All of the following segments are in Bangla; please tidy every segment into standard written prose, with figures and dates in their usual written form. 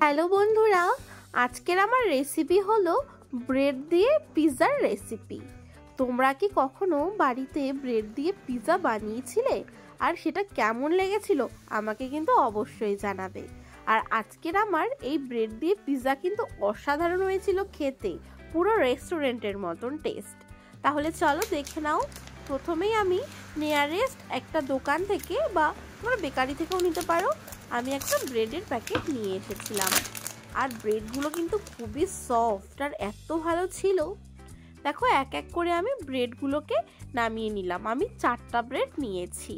হ্যালো বন্ধুরা, আজকের আমার রেসিপি হলো ব্রেড দিয়ে পিৎজার রেসিপি। তোমরা কি কখনো বাড়িতে ব্রেড দিয়ে পিৎজা বানিয়েছিলে? আর সেটা কেমন লেগেছিল আমাকে কিন্তু অবশ্যই জানাবে। আর আজকের আমার এই ব্রেড দিয়ে পিৎজা কিন্তু অসাধারণ হয়েছিল খেতে, পুরো রেস্টুরেন্টের মতন টেস্ট। তাহলে চলো দেখে নাও। প্রথমেই আমি নিয়ারেস্ট একটা দোকান থেকে বা তোমরা বেকারি থেকেও নিতে পারো, আমি একটা ব্রেডের প্যাকেট নিয়ে এসেছিলাম। আর ব্রেডগুলো কিন্তু খুবই সফট আর এত ভালো ছিল। দেখো এক এক করে আমি ব্রেডগুলোকে নামিয়ে নিলাম। আমি 4টা ব্রেড নিয়েছি।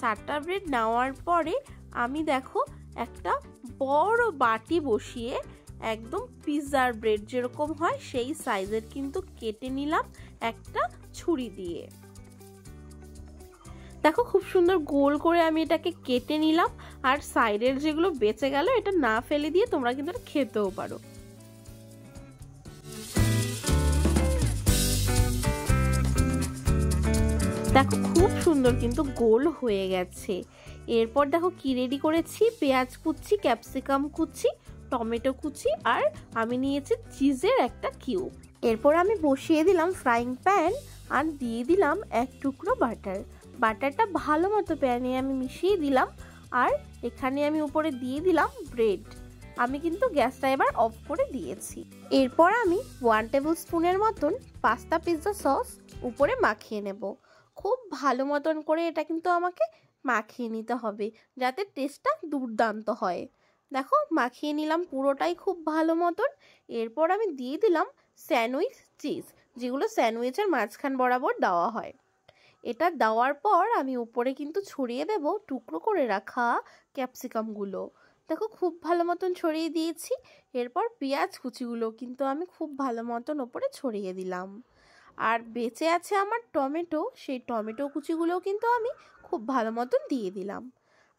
4টা ব্রেড নেওয়ার পরে আমি দেখো একটা বড় বাটি বসিয়ে একদম পিৎজার ব্রেড যেরকম হয় সেই সাইজের কিন্তু কেটে নিলাম একটা ছুরি দিয়ে। দেখো খুব সুন্দর গোল করে আমি এটাকে কেটে নিলাম। আর সাইডের যেগুলো বেঁচে গেল এটা না ফেলে দিয়ে তোমরা কিন্তু এটা খেতেও পারো। দেখো খুব সুন্দর কিন্তু গোল হয়ে গেছে। এরপর দেখো কি রেডি করেছি, পেঁয়াজ কুচি, ক্যাপসিকাম কুচি, টমেটো কুচি, আর আমি নিয়েছি চিজের একটা কিউব। এরপর আমি বসিয়ে দিলাম ফ্রাইং প্যান আর দিয়ে দিলাম এক টুকরো বাটার। বাটারটা ভালো মতো প্যানে আমি মিশিয়ে দিলাম। আর এখানে আমি উপরে দিয়ে দিলাম ব্রেড। আমি কিন্তু গ্যাসটা এবার অফ করে দিয়েছি। এরপর আমি 1 টেবিল স্পুনের মতন পাস্তা পিৎজা সস উপরে মাখিয়ে নেব। খুব ভালো মতন করে এটা কিন্তু আমাকে মাখিয়ে নিতে হবে যাতে টেস্টটা দুর্দান্ত হয়। দেখো মাখিয়ে নিলাম পুরোটাই খুব ভালো মতন। এরপর আমি দিয়ে দিলাম স্যান্ডউইচ চিজ, যেগুলো স্যান্ডউইচের মাঝখান বরাবর দেওয়া হয়। এটা দেওয়ার পর আমি উপরে কিন্তু ছড়িয়ে দেব টুকরো করে রাখা ক্যাপসিকামগুলো। দেখো খুব ভালো মতন ছড়িয়ে দিয়েছি। এরপর পেঁয়াজ কুচিগুলো কিন্তু আমি খুব ভালো মতন ওপরে ছড়িয়ে দিলাম। আর বেঁচে আছে আমার টমেটো, সেই টমেটো কুচিগুলোও কিন্তু আমি খুব ভালো মতন দিয়ে দিলাম।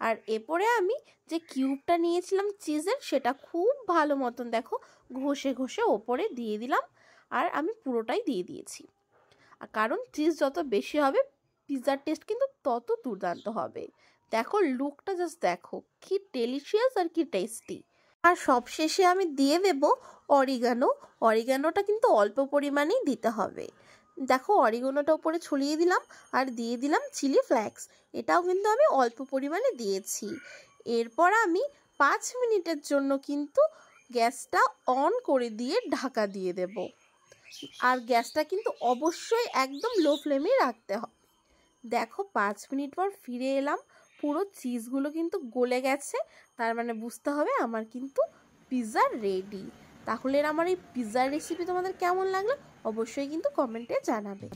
আর এরপরে আমি যে কিউবটা নিয়েছিলাম চিজের, সেটা খুব ভালো মতন দেখো ঘষে ঘষে ওপরে দিয়ে দিলাম। আর আমি পুরোটাই দিয়ে দিয়েছি, কারণ চিজ যত বেশি হবে পিৎজার টেস্ট কিন্তু তত দুর্দান্ত হবে। দেখো লুকটা জাস্ট দেখো কি ডেলিশিয়াস আর কি টেস্টি। আর সবশেষে আমি দিয়ে দেব অরিগানো। অরিগানোটা কিন্তু অল্প পরিমাণেই দিতে হবে। দেখো অরিগানোটা উপরে ছড়িয়ে দিলাম আর দিয়ে দিলাম চিলি ফ্লেক্স। এটাও কিন্তু আমি অল্প পরিমাণে দিয়েছি। এরপর আমি 5 মিনিটের জন্য কিন্তু গ্যাসটা অন করে দিয়ে ঢাকা দিয়ে দেব। আর গ্যাসটা কিন্তু অবশ্যই একদম লো ফ্লেমে রাখতে হবে। দেখো 5 মিনিট পর ফিরে এলাম, পুরো চিজগুলো কিন্তু গলে গেছে। তার মানে বুঝতে হবে আমার কিন্তু পিৎজা রেডি। তাহলে আমার এই পিৎজার রেসিপি তোমাদের কেমন লাগলো অবশ্যই কিন্তু কমেন্টে জানাবে।